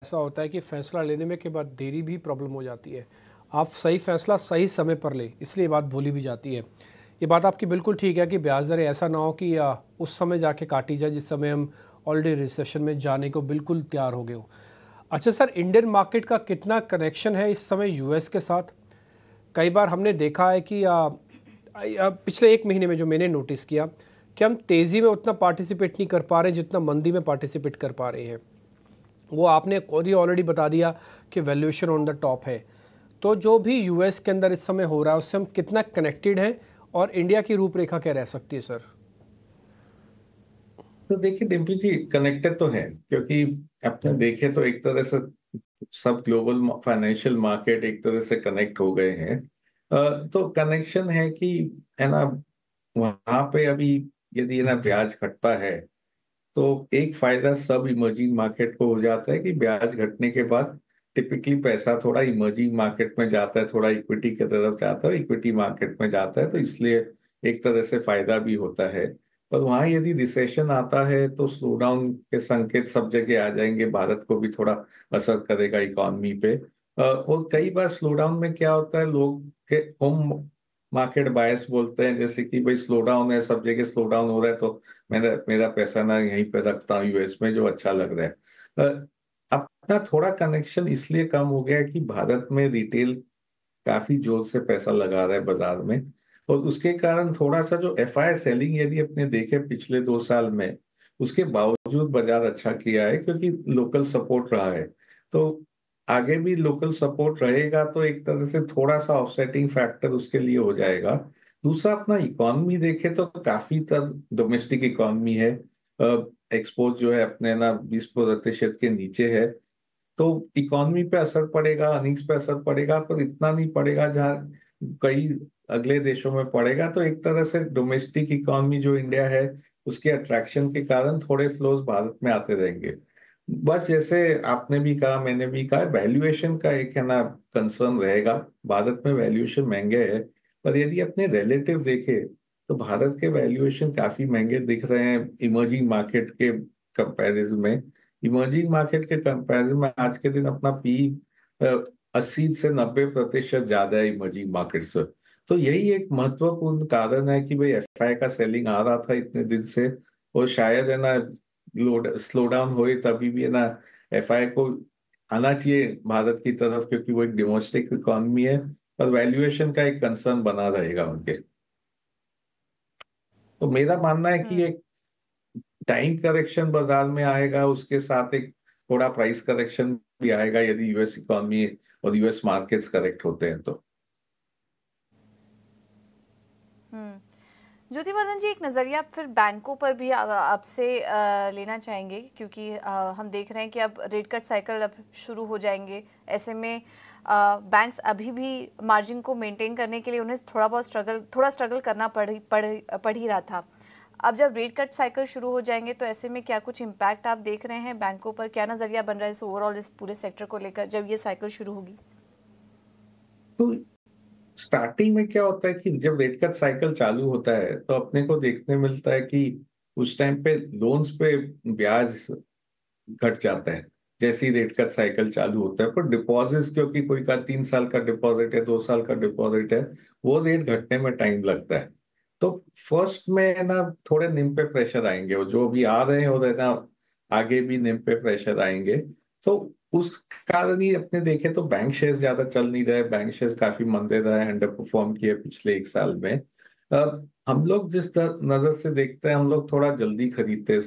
ऐसा होता है कि फ़ैसला लेने में के बाद देरी भी प्रॉब्लम हो जाती है। आप सही फ़ैसला सही समय पर लें, इसलिए बात भूली भी जाती है। ये बात आपकी बिल्कुल ठीक है कि ब्याज दरें ऐसा ना हो कि उस समय जाके काटी जाए जिस समय हम ऑलरेडी रिसेशन में जाने को बिल्कुल तैयार हो गए हों। अच्छा सर, इंडियन मार्केट का कितना कनेक्शन है इस समय यूएस के साथ? कई बार हमने देखा है कि पिछले 1 महीने में जो मैंने नोटिस किया कि हम तेज़ी में उतना पार्टिसिपेट नहीं कर पा रहे जितना मंदी में पार्टिसिपेट कर पा रहे हैं। वो आपने खुद ही ऑलरेडी बता दिया कि वैल्यूएशन ऑन द टॉप है। तो जो भी यूएस के अंदर इस समय हो रहा है उससे हम कितना कनेक्टेड हैं और इंडिया की रूपरेखा क्या रह सकती है सर? तो देखिए डिम्पी जी, कनेक्टेड तो है, क्योंकि अपने देखे तो एक तरह से सब ग्लोबल फाइनेंशियल मार्केट एक तरह से कनेक्ट हो गए हैं। तो कनेक्शन है कि, है ना, वहां पे अभी यदि है ना ब्याज घटता है तो एक फायदा सब इमर्जिंग मार्केट को हो जाता है कि ब्याज घटने के बाद टिपिकली पैसा थोड़ा इमर्जिंग मार्केट में जाता है, थोड़ा इक्विटी की तरफ जाता है, इक्विटी मार्केट में जाता है, तो इसलिए एक तरह से फायदा भी होता है। पर वहां यदि रिसेशन आता है तो स्लो डाउन के संकेत सब जगह आ जाएंगे, भारत को भी थोड़ा असर करेगा इकोनॉमी पे। और कई बार स्लो डाउन में क्या होता है, लोग के होम मार्केट बायस बोलते हैं, जैसे कि भाई स्लो डाउन है, सब जगह स्लो डाउन हो रहा है तो मेरा मेरा पैसा ना यहीं पे रखता हूँ यूएस में जो अच्छा लग रहा है। अपना थोड़ा कनेक्शन इसलिए कम हो गया है कि भारत में रिटेल काफी जोर से पैसा लगा रहा है बाजार में, और उसके कारण थोड़ा सा जो एफआई सेलिंग यदि अपने देखे पिछले 2 साल में, उसके बावजूद बाजार अच्छा किया है क्योंकि लोकल सपोर्ट रहा है। तो आगे भी लोकल सपोर्ट रहेगा तो एक तरह से थोड़ा सा ऑफसेटिंग फैक्टर उसके लिए हो जाएगा। दूसरा, अपना इकोनॉमी देखे तो काफी तर डोमेस्टिक इकोनॉमी है। एक्सपोर्ट जो है अपने ना 20% के नीचे है, तो इकोनॉमी पे असर पड़ेगा, अर्निंग्स पे असर पड़ेगा, पर इतना नहीं पड़ेगा जहाँ कई अगले देशों में पड़ेगा। तो एक तरह से डोमेस्टिक इकोनॉमी जो इंडिया है उसके अट्रैक्शन के कारण थोड़े फ्लोज भारत में आते रहेंगे। बस जैसे आपने भी कहा, मैंने भी कहा, वैल्यूएशन का एक है ना कंसर्न रहेगा। भारत में वैल्यूएशन महंगे है, पर यदि अपने रिलेटिव देखे तो भारत के वैल्यूएशन काफी महंगे दिख रहे हैं इमर्जिंग मार्केट के कंपैरिजन में। इमर्जिंग मार्केट के कंपैरिजन में आज के दिन अपना पी 80 से 90% ज्यादा है इमर्जिंग मार्केट से। तो यही एक महत्वपूर्ण कारण है कि भाई एफआई का सेलिंग आ रहा था इतने दिन से, और शायद है ना स्लो डाउन हुए तभी भी है ना एफआई को आना चाहिए भारत की तरफ, क्योंकि वो एक डोमेस्टिक इकोनॉमी है। पर वैल्यूएशन का एक कंसर्न बना रहेगा उनके। तो मेरा मानना है कि हम्म। एक टाइम करेक्शन बाजार में आएगा, उसके साथ एक थोड़ा प्राइस करेक्शन भी आएगा यदि यूएस इकोनॉमी और यूएस मार्केट्स करेक्ट होते हैं तो। हम्म। ज्योतिवर्धन जी, एक नज़रिया फिर बैंकों पर भी आपसे लेना चाहेंगे, क्योंकि हम देख रहे हैं कि अब रेट कट साइकिल अब शुरू हो जाएंगे। ऐसे में बैंक्स अभी भी मार्जिन को मेंटेन करने के लिए उन्हें थोड़ा स्ट्रगल करना पड़ ही रहा था। अब जब रेट कट साइकिल शुरू हो जाएंगे तो ऐसे में क्या कुछ इम्पैक्ट आप देख रहे हैं बैंकों पर? क्या नज़रिया बन रहा है इस ओवरऑल इस पूरे सेक्टर को लेकर जब ये साइकिल शुरू होगी? तो स्टार्टिंग में क्या होता है कि जब रेट कट साइकिल चालू होता है तो अपने को देखने मिलता है कि उस टाइम पे लोन्स पे ब्याज घट जाता है जैसे ही रेट कट साइकिल चालू होता है। पर डिपॉजिट्स, क्योंकि कोई का 3 साल का डिपॉजिट है, 2 साल का डिपॉजिट है, वो रेट घटने में टाइम लगता है। तो फर्स्ट में ना थोड़े निम पे प्रेशर आएंगे, और जो भी आ रहे हैं और है ना आगे भी निम पे प्रेशर आएंगे। तो उस कारण ही अपने देखे तो बैंक शेयर ज्यादा चल नहीं रहे, बैंक शेयर काफी मंदे रहे, अंडर परफॉर्म किए पिछले 1 साल में। हम लोग जिस नजर से देखते हैं, हम लोग थोड़ा जल्दी खरीदते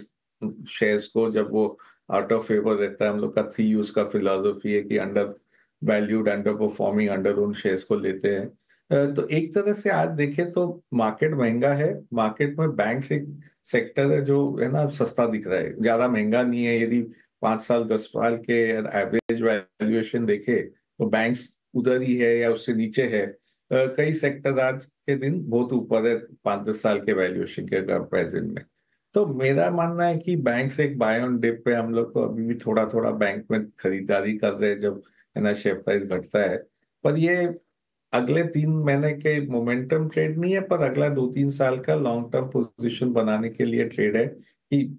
शेयर्स को जब वो आउट ऑफ फेवर रहता है। हम लोग का थ्री यूज का फिलोसफी है कि under valued, under performing, under उन शेयर्स को लेते हैं। तो एक तरह से आज देखें तो मार्केट महंगा है, मार्केट में बैंक्स एक सेक्टर है जो है ना सस्ता दिख रहा है, ज्यादा महंगा नहीं है। यदि 5 साल 10 साल के एवरेज वैल्यूएशन देखे तो बैंक्स उधर ही है या उससे नीचे है। कई सेक्टर आज के दिन बहुत ऊपर है 5-10 साल के वैल्यूएशन के कंपेरिजन में। तो मेरा मानना है कि बैंक से एक बाय ऑन डिप पे हम लोग तो अभी भी थोड़ा थोड़ा बैंक में खरीदारी कर रहे हैं जब है ना शेयर प्राइस घटता है। पर ये अगले 3 महीने के मोमेंटम ट्रेड नहीं है, पर अगला 2-3 साल का लॉन्ग टर्म पोजीशन बनाने के लिए ट्रेड है कि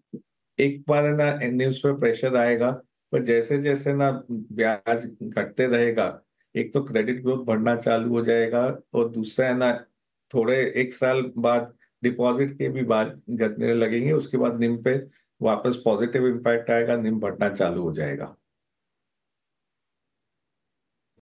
एक बार है ना न्यूज पे प्रेशर आएगा पर जैसे जैसे ना ब्याज घटते रहेगा, एक तो क्रेडिट ग्रोथ बढ़ना चालू हो जाएगा, और दूसरा है ना, थोड़े एक साल बाद डिपॉजिट के भी बाद घटने लगेंगे, उसके बाद निम पे वापस पॉजिटिव इम्पैक्ट आएगा, निम बढ़ना चालू हो जाएगा।